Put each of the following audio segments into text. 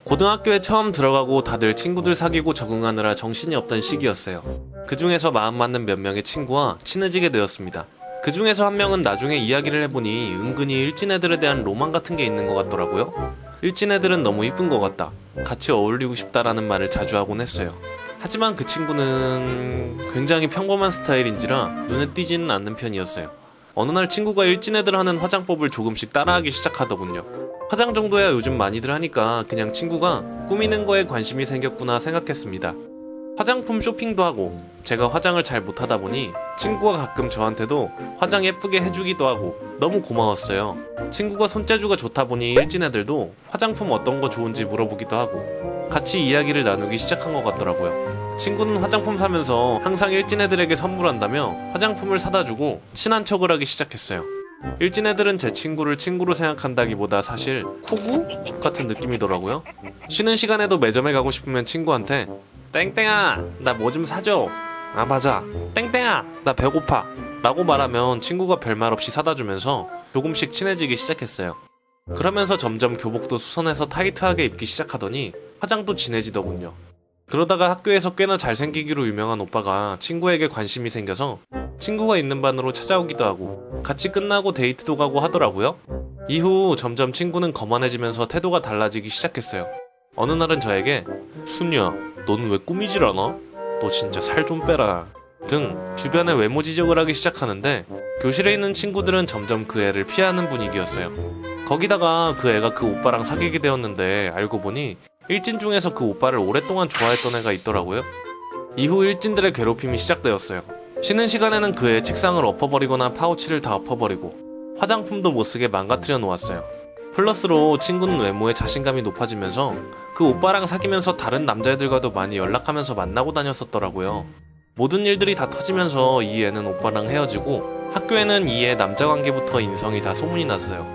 고등학교에 처음 들어가고 다들 친구들 사귀고 적응하느라 정신이 없던 시기였어요. 그 중에서 마음 맞는 몇 명의 친구와 친해지게 되었습니다. 그 중에서 한 명은 나중에 이야기를 해보니 은근히 일진 애들에 대한 로망 같은 게 있는 것 같더라고요. 일진 애들은 너무 이쁜 것 같다, 같이 어울리고 싶다라는 말을 자주 하곤 했어요. 하지만 그 친구는 굉장히 평범한 스타일인지라 눈에 띄지는 않는 편이었어요. 어느 날 친구가 일진 애들 하는 화장법을 조금씩 따라하기 시작하더군요. 화장 정도야 요즘 많이들 하니까 그냥 친구가 꾸미는 거에 관심이 생겼구나 생각했습니다. 화장품 쇼핑도 하고 제가 화장을 잘 못하다 보니 친구가 가끔 저한테도 화장 예쁘게 해주기도 하고 너무 고마웠어요. 친구가 손재주가 좋다 보니 일진 애들도 화장품 어떤 거 좋은지 물어보기도 하고 같이 이야기를 나누기 시작한 것 같더라고요. 친구는 화장품 사면서 항상 일진 애들에게 선물한다며 화장품을 사다 주고 친한 척을 하기 시작했어요. 일진 애들은 제 친구를 친구로 생각한다기보다 사실 코구? 같은 느낌이더라고요. 쉬는 시간에도 매점에 가고 싶으면 친구한테 땡땡아 나 뭐 좀 사줘, 아 맞아 땡땡아 나 배고파 라고 말하면 친구가 별말 없이 사다 주면서 조금씩 친해지기 시작했어요. 그러면서 점점 교복도 수선해서 타이트하게 입기 시작하더니 화장도 진해지더군요. 그러다가 학교에서 꽤나 잘생기기로 유명한 오빠가 친구에게 관심이 생겨서 친구가 있는 반으로 찾아오기도 하고 같이 끝나고 데이트도 가고 하더라고요. 이후 점점 친구는 거만해지면서 태도가 달라지기 시작했어요. 어느 날은 저에게 순이야 너는 왜 꾸미질 않아? 너 진짜 살 좀 빼라 등 주변에 외모 지적을 하기 시작하는데 교실에 있는 친구들은 점점 그 애를 피하는 분위기였어요. 거기다가 그 애가 그 오빠랑 사귀게 되었는데 알고 보니 일진 중에서 그 오빠를 오랫동안 좋아했던 애가 있더라고요. 이후 일진들의 괴롭힘이 시작되었어요. 쉬는 시간에는 그 애 책상을 엎어버리거나 파우치를 다 엎어버리고 화장품도 못쓰게 망가뜨려 놓았어요. 플러스로 친구는 외모에 자신감이 높아지면서 그 오빠랑 사귀면서 다른 남자애들과도 많이 연락하면서 만나고 다녔었더라고요. 모든 일들이 다 터지면서 이 애는 오빠랑 헤어지고 학교에는 이 애 남자 관계부터 인성이 다 소문이 났어요.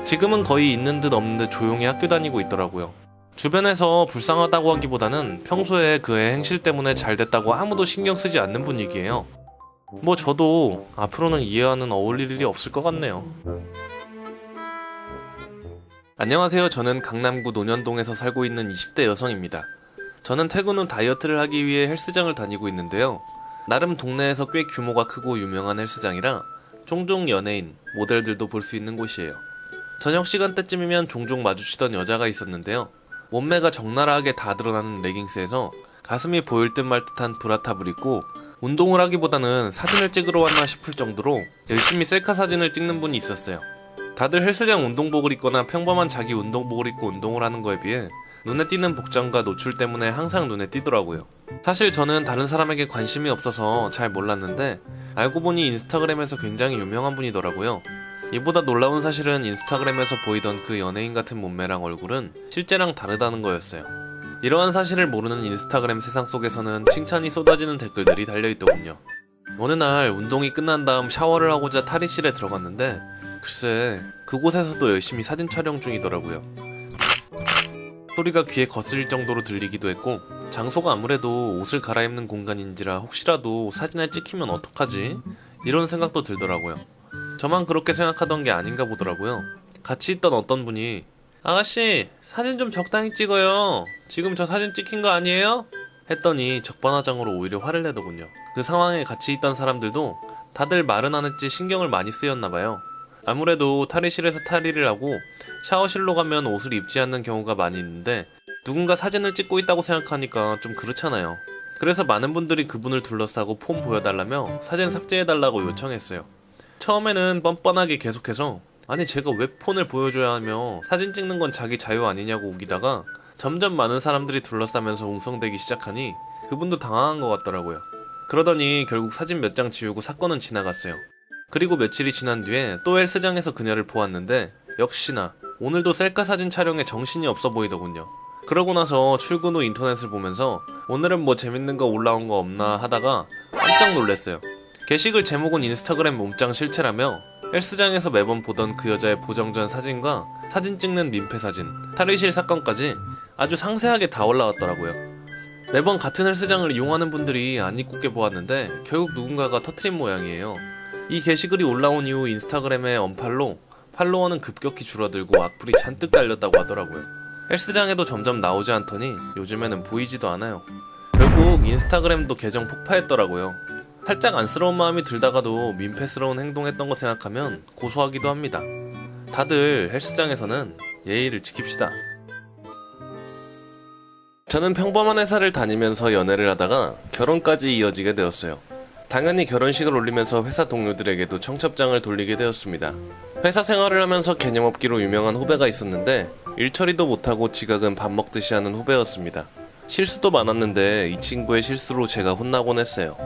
지금은 거의 있는 듯 없는 듯 조용히 학교 다니고 있더라고요. 주변에서 불쌍하다고 하기보다는 평소에 그의 행실 때문에 잘 됐다고 아무도 신경 쓰지 않는 분위기예요. 뭐 저도 앞으로는 이 애와는 어울릴 일이 없을 것 같네요. 안녕하세요. 저는 강남구 논현동에서 살고 있는 20대 여성입니다. 저는 퇴근 후 다이어트를 하기 위해 헬스장을 다니고 있는데요. 나름 동네에서 꽤 규모가 크고 유명한 헬스장이라 종종 연예인, 모델들도 볼 수 있는 곳이에요. 저녁 시간대쯤이면 종종 마주치던 여자가 있었는데요. 몸매가 적나라하게 다 드러나는 레깅스에서 가슴이 보일 듯 말 듯한 브라탑을 입고 운동을 하기보다는 사진을 찍으러 왔나 싶을 정도로 열심히 셀카 사진을 찍는 분이 있었어요. 다들 헬스장 운동복을 입거나 평범한 자기 운동복을 입고 운동을 하는 거에 비해 눈에 띄는 복장과 노출 때문에 항상 눈에 띄더라고요. 사실 저는 다른 사람에게 관심이 없어서 잘 몰랐는데 알고 보니 인스타그램에서 굉장히 유명한 분이더라고요. 이보다 놀라운 사실은 인스타그램에서 보이던 그 연예인 같은 몸매랑 얼굴은 실제랑 다르다는 거였어요. 이러한 사실을 모르는 인스타그램 세상 속에서는 칭찬이 쏟아지는 댓글들이 달려있더군요. 어느 날 운동이 끝난 다음 샤워를 하고자 탈의실에 들어갔는데 글쎄 그곳에서도 열심히 사진 촬영 중이더라고요. 소리가 귀에 거슬릴 정도로 들리기도 했고 장소가 아무래도 옷을 갈아입는 공간인지라 혹시라도 사진에 찍히면 어떡하지? 이런 생각도 들더라고요. 저만 그렇게 생각하던 게 아닌가 보더라고요. 같이 있던 어떤 분이 아가씨 사진 좀 적당히 찍어요. 지금 저 사진 찍힌 거 아니에요? 했더니 적반하장으로 오히려 화를 내더군요. 그 상황에 같이 있던 사람들도 다들 말은 안 했지 신경을 많이 쓰였나봐요. 아무래도 탈의실에서 탈의를 하고 샤워실로 가면 옷을 입지 않는 경우가 많이 있는데 누군가 사진을 찍고 있다고 생각하니까 좀 그렇잖아요. 그래서 많은 분들이 그분을 둘러싸고 폰 보여달라며 사진 삭제해달라고 요청했어요. 처음에는 뻔뻔하게 계속해서 아니 제가 왜 폰을 보여줘야 하며 사진 찍는 건 자기 자유 아니냐고 우기다가 점점 많은 사람들이 둘러싸면서 웅성대기 시작하니 그분도 당황한 것 같더라고요. 그러더니 결국 사진 몇 장 지우고 사건은 지나갔어요. 그리고 며칠이 지난 뒤에 또 헬스장에서 그녀를 보았는데 역시나 오늘도 셀카 사진 촬영에 정신이 없어 보이더군요. 그러고 나서 출근 후 인터넷을 보면서 오늘은 뭐 재밌는 거 올라온 거 없나 하다가 깜짝 놀랐어요. 게시글 제목은 인스타그램 몸짱 실체라며 헬스장에서 매번 보던 그 여자의 보정 전 사진과 사진 찍는 민폐 사진, 탈의실 사건까지 아주 상세하게 다 올라왔더라고요. 매번 같은 헬스장을 이용하는 분들이 안 입고 보았는데 결국 누군가가 터트린 모양이에요. 이 게시글이 올라온 이후 인스타그램의 언팔로 팔로워는 급격히 줄어들고 악플이 잔뜩 달렸다고 하더라고요. 헬스장에도 점점 나오지 않더니 요즘에는 보이지도 않아요. 결국 인스타그램도 계정 폭파했더라고요. 살짝 안쓰러운 마음이 들다가도 민폐스러운 행동했던 거 생각하면 고소하기도 합니다. 다들 헬스장에서는 예의를 지킵시다. 저는 평범한 회사를 다니면서 연애를 하다가 결혼까지 이어지게 되었어요. 당연히 결혼식을 올리면서 회사 동료들에게도 청첩장을 돌리게 되었습니다. 회사 생활을 하면서 개념 없기로 유명한 후배가 있었는데 일 처리도 못하고 지각은 밥 먹듯이 하는 후배였습니다. 실수도 많았는데 이 친구의 실수로 제가 혼나곤 했어요.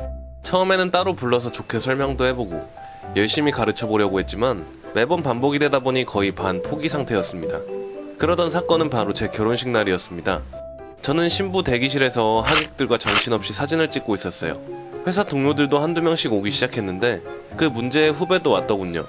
처음에는 따로 불러서 좋게 설명도 해보고 열심히 가르쳐 보려고 했지만 매번 반복이 되다 보니 거의 반 포기 상태였습니다. 그러던 사건은 바로 제 결혼식 날이었습니다. 저는 신부 대기실에서 하객들과 정신없이 사진을 찍고 있었어요. 회사 동료들도 한두 명씩 오기 시작했는데 그 문제의 후배도 왔더군요.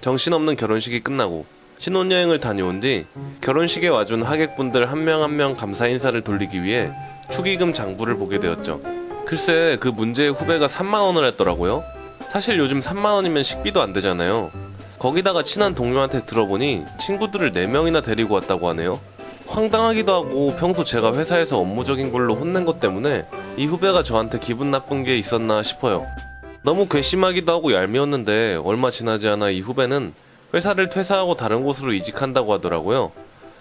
정신없는 결혼식이 끝나고 신혼여행을 다녀온 뒤 결혼식에 와준 하객분들 한 명 한 명 감사 인사를 돌리기 위해 축의금 장부를 보게 되었죠. 글쎄 그 문제의 후배가 3만원을 했더라고요. 사실 요즘 3만원이면 식비도 안 되잖아요. 거기다가 친한 동료한테 들어보니 친구들을 4명이나 데리고 왔다고 하네요. 황당하기도 하고 평소 제가 회사에서 업무적인 걸로 혼낸 것 때문에 이 후배가 저한테 기분 나쁜 게 있었나 싶어요. 너무 괘씸하기도 하고 얄미웠는데 얼마 지나지 않아 이 후배는 회사를 퇴사하고 다른 곳으로 이직한다고 하더라고요.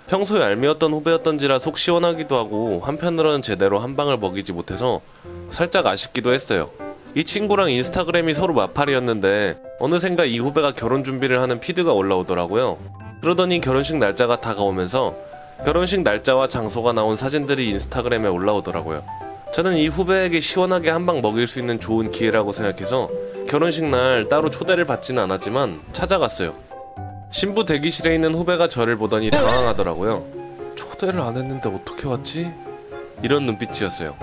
평소 얄미웠던 후배였던지라 속 시원하기도 하고 한편으로는 제대로 한 방을 먹이지 못해서 살짝 아쉽기도 했어요. 이 친구랑 인스타그램이 서로 마팔이었는데 어느샌가 이 후배가 결혼 준비를 하는 피드가 올라오더라고요. 그러더니 결혼식 날짜가 다가오면서 결혼식 날짜와 장소가 나온 사진들이 인스타그램에 올라오더라고요. 저는 이 후배에게 시원하게 한 방 먹일 수 있는 좋은 기회라고 생각해서 결혼식 날 따로 초대를 받지는 않았지만 찾아갔어요. 신부 대기실에 있는 후배가 저를 보더니 당황하더라고요. 초대를 안 했는데 어떻게 왔지? 이런 눈빛이었어요.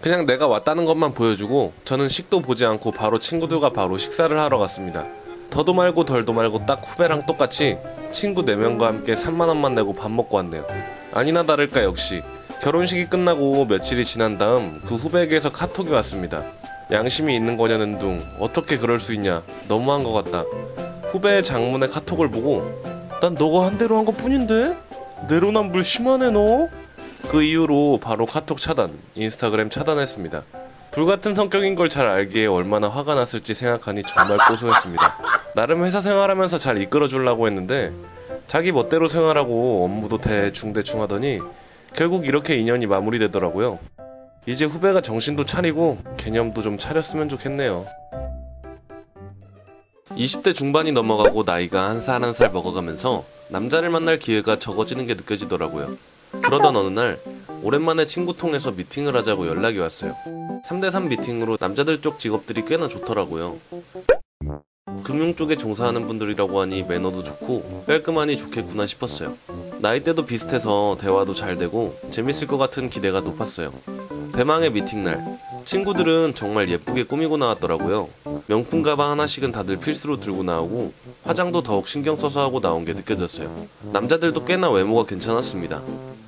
그냥 내가 왔다는 것만 보여주고 저는 식도 보지 않고 바로 친구들과 바로 식사를 하러 갔습니다. 더도 말고 덜도 말고 딱 후배랑 똑같이 친구 4명과 함께 3만원만 내고 밥 먹고 왔네요. 아니나 다를까 역시 결혼식이 끝나고 며칠이 지난 다음 그 후배에게서 카톡이 왔습니다. 양심이 있는 거냐는 둥 어떻게 그럴 수 있냐 너무한 것 같다. 후배의 장문의 카톡을 보고 난 너가 한 대로 한 것 뿐인데? 내로남불 심하네 너? 그 이후로 바로 카톡 차단, 인스타그램 차단했습니다. 불같은 성격인 걸 잘 알기에 얼마나 화가 났을지 생각하니 정말 고소했습니다. 나름 회사 생활하면서 잘 이끌어주려고 했는데 자기 멋대로 생활하고 업무도 대충 하더니 결국 이렇게 인연이 마무리되더라고요. 이제 후배가 정신도 차리고 개념도 좀 차렸으면 좋겠네요. 20대 중반이 넘어가고 나이가 한 살 한 살 먹어가면서 남자를 만날 기회가 적어지는 게 느껴지더라고요. 그러던 어느 날 오랜만에 친구 통해서 미팅을 하자고 연락이 왔어요. 3대3 미팅으로 남자들 쪽 직업들이 꽤나 좋더라고요. 금융 쪽에 종사하는 분들이라고 하니 매너도 좋고 깔끔하니 좋겠구나 싶었어요. 나이대도 비슷해서 대화도 잘 되고 재밌을 것 같은 기대가 높았어요. 대망의 미팅날 친구들은 정말 예쁘게 꾸미고 나왔더라고요. 명품 가방 하나씩은 다들 필수로 들고 나오고 화장도 더욱 신경 써서 하고 나온 게 느껴졌어요. 남자들도 꽤나 외모가 괜찮았습니다.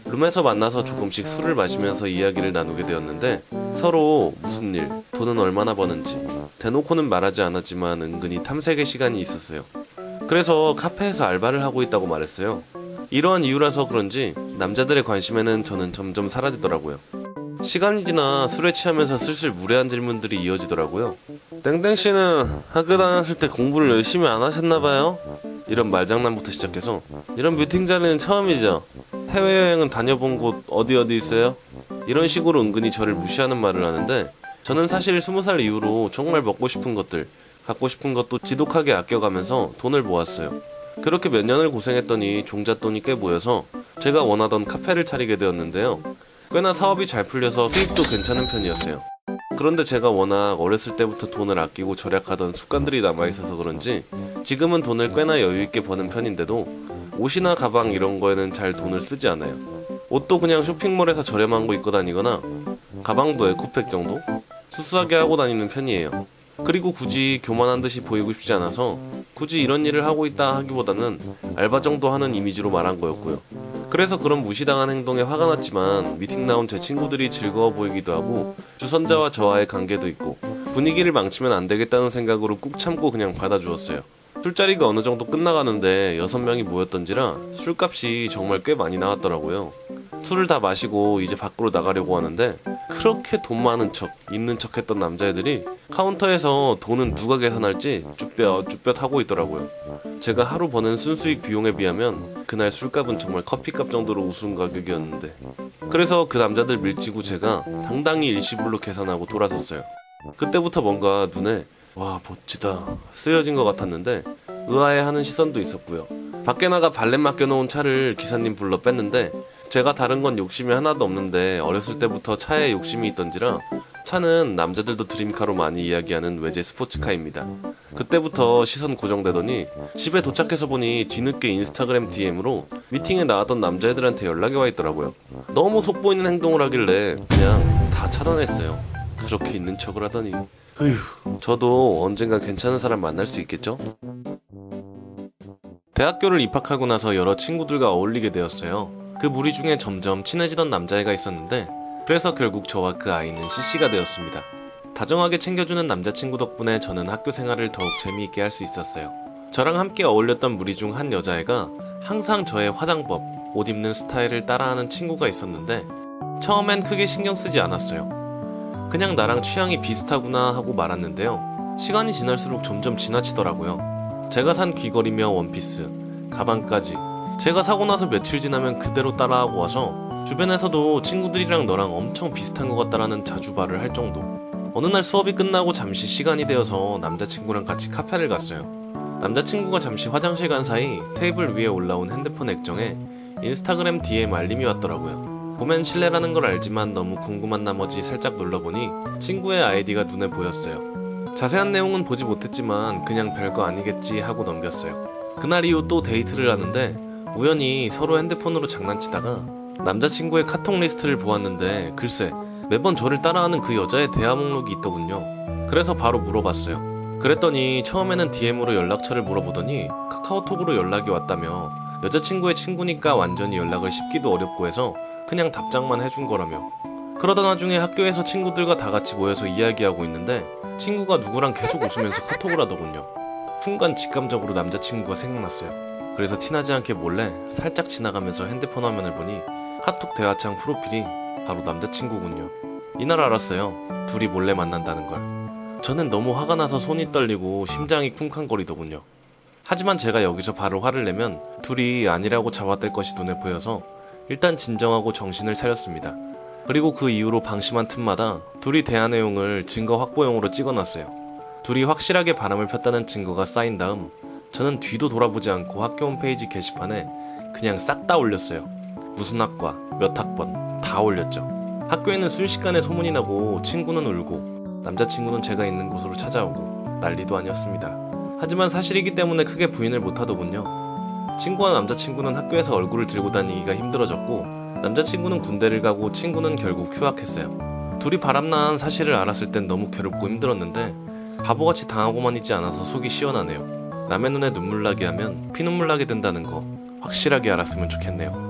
룸에서 만나서 조금씩 술을 마시면서 이야기를 나누게 되었는데 서로 무슨 일, 돈은 얼마나 버는지 대놓고는 말하지 않았지만 은근히 탐색의 시간이 있었어요. 그래서 카페에서 알바를 하고 있다고 말했어요. 이러한 이유라서 그런지 남자들의 관심에는 저는 점점 사라지더라고요. 시간이 지나 술에 취하면서 슬슬 무례한 질문들이 이어지더라고요. 땡땡씨는 학교 다녔을 때 공부를 열심히 안 하셨나봐요? 이런 말장난부터 시작해서 이런 미팅 자리는 처음이죠? 해외여행은 다녀본 곳 어디 있어요? 이런 식으로 은근히 저를 무시하는 말을 하는데 저는 사실 20살 이후로 정말 먹고 싶은 것들, 갖고 싶은 것도 지독하게 아껴가면서 돈을 모았어요. 그렇게 몇 년을 고생했더니 종잣돈이 꽤 모여서 제가 원하던 카페를 차리게 되었는데요. 꽤나 사업이 잘 풀려서 수입도 괜찮은 편이었어요. 그런데 제가 워낙 어렸을 때부터 돈을 아끼고 절약하던 습관들이 남아있어서 그런지 지금은 돈을 꽤나 여유있게 버는 편인데도 옷이나 가방 이런 거에는 잘 돈을 쓰지 않아요. 옷도 그냥 쇼핑몰에서 저렴한 거 입고 다니거나 가방도 에코백 정도? 수수하게 하고 다니는 편이에요. 그리고 굳이 교만한 듯이 보이고 싶지 않아서 굳이 이런 일을 하고 있다 하기보다는 알바 정도 하는 이미지로 말한 거였고요. 그래서 그런 무시당한 행동에 화가 났지만 미팅 나온 제 친구들이 즐거워 보이기도 하고 주선자와 저와의 관계도 있고 분위기를 망치면 안 되겠다는 생각으로 꾹 참고 그냥 받아주었어요. 술자리가 어느 정도 끝나가는데 6명이 모였던지라 술값이 정말 꽤 많이 나왔더라고요. 술을 다 마시고 이제 밖으로 나가려고 하는데 그렇게 돈 많은 척, 있는 척 했던 남자애들이 카운터에서 돈은 누가 계산할지 쭈뼛쭈뼛 하고 있더라고요. 제가 하루 버는 순수익 비용에 비하면 그날 술값은 정말 커피값 정도로 우스운 가격이었는데, 그래서 그 남자들 밀치고 제가 당당히 일시불로 계산하고 돌아섰어요. 그때부터 뭔가 눈에 와 멋지다 쓰여진 것 같았는데 의아해하는 시선도 있었고요. 밖에 나가 발렛 맡겨놓은 차를 기사님 불러 뺐는데, 제가 다른 건 욕심이 하나도 없는데 어렸을 때부터 차에 욕심이 있던지라 차는 남자들도 드림카로 많이 이야기하는 외제 스포츠카입니다. 그때부터 시선 고정되더니 집에 도착해서 보니 뒤늦게 인스타그램 DM으로 미팅에 나왔던 남자애들한테 연락이 와 있더라고요. 너무 속보이는 행동을 하길래 그냥 다 차단했어요. 그렇게 있는 척을 하더니 휴, 저도 언젠가 괜찮은 사람 만날 수 있겠죠? 대학교를 입학하고 나서 여러 친구들과 어울리게 되었어요. 그 무리 중에 점점 친해지던 남자애가 있었는데, 그래서 결국 저와 그 아이는 CC가 되었습니다. 다정하게 챙겨주는 남자친구 덕분에 저는 학교 생활을 더욱 재미있게 할 수 있었어요. 저랑 함께 어울렸던 무리 중 한 여자애가 항상 저의 화장법, 옷 입는 스타일을 따라하는 친구가 있었는데 처음엔 크게 신경 쓰지 않았어요. 그냥 나랑 취향이 비슷하구나 하고 말았는데요. 시간이 지날수록 점점 지나치더라고요. 제가 산 귀걸이며 원피스, 가방까지 제가 사고 나서 며칠 지나면 그대로 따라하고 와서 주변에서도 친구들이랑 너랑 엄청 비슷한 것 같다라는 자주발을 할 정도. 어느 날 수업이 끝나고 잠시 시간이 되어서 남자친구랑 같이 카페를 갔어요. 남자친구가 잠시 화장실 간 사이 테이블 위에 올라온 핸드폰 액정에 인스타그램 DM 알림이 왔더라고요. 보면 실례라는 걸 알지만 너무 궁금한 나머지 살짝 눌러보니 친구의 아이디가 눈에 보였어요. 자세한 내용은 보지 못했지만 그냥 별거 아니겠지 하고 넘겼어요. 그날 이후 또 데이트를 하는데 우연히 서로 핸드폰으로 장난치다가 남자친구의 카톡 리스트를 보았는데 글쎄 매번 저를 따라하는 그 여자의 대화 목록이 있더군요. 그래서 바로 물어봤어요. 그랬더니 처음에는 DM으로 연락처를 물어보더니 카카오톡으로 연락이 왔다며 여자친구의 친구니까 완전히 연락을 씹기도 어렵고 해서 그냥 답장만 해준 거라며. 그러다 나중에 학교에서 친구들과 다 같이 모여서 이야기하고 있는데 친구가 누구랑 계속 웃으면서 카톡을 하더군요. 순간 직감적으로 남자친구가 생각났어요. 그래서 티나지 않게 몰래 살짝 지나가면서 핸드폰 화면을 보니 카톡 대화창 프로필이 바로 남자친구군요. 이날 알았어요. 둘이 몰래 만난다는 걸. 저는 너무 화가 나서 손이 떨리고 심장이 쿵쾅거리더군요. 하지만 제가 여기서 바로 화를 내면 둘이 아니라고 잡아댈 것이 눈에 보여서 일단 진정하고 정신을 차렸습니다. 그리고 그 이후로 방심한 틈마다 둘이 대화 내용을 증거 확보용으로 찍어놨어요. 둘이 확실하게 바람을 폈다는 증거가 쌓인 다음 저는 뒤도 돌아보지 않고 학교 홈페이지 게시판에 그냥 싹 다 올렸어요. 무슨 학과, 몇 학번 다 올렸죠. 학교에는 순식간에 소문이 나고 친구는 울고 남자친구는 제가 있는 곳으로 찾아오고 난리도 아니었습니다. 하지만 사실이기 때문에 크게 부인을 못하더군요. 친구와 남자친구는 학교에서 얼굴을 들고 다니기가 힘들어졌고 남자친구는 군대를 가고 친구는 결국 휴학했어요. 둘이 바람난 사실을 알았을 땐 너무 괴롭고 힘들었는데 바보같이 당하고만 있지 않아서 속이 시원하네요. 남의 눈에 눈물 나게 하면 피눈물 나게 된다는 거 확실하게 알았으면 좋겠네요.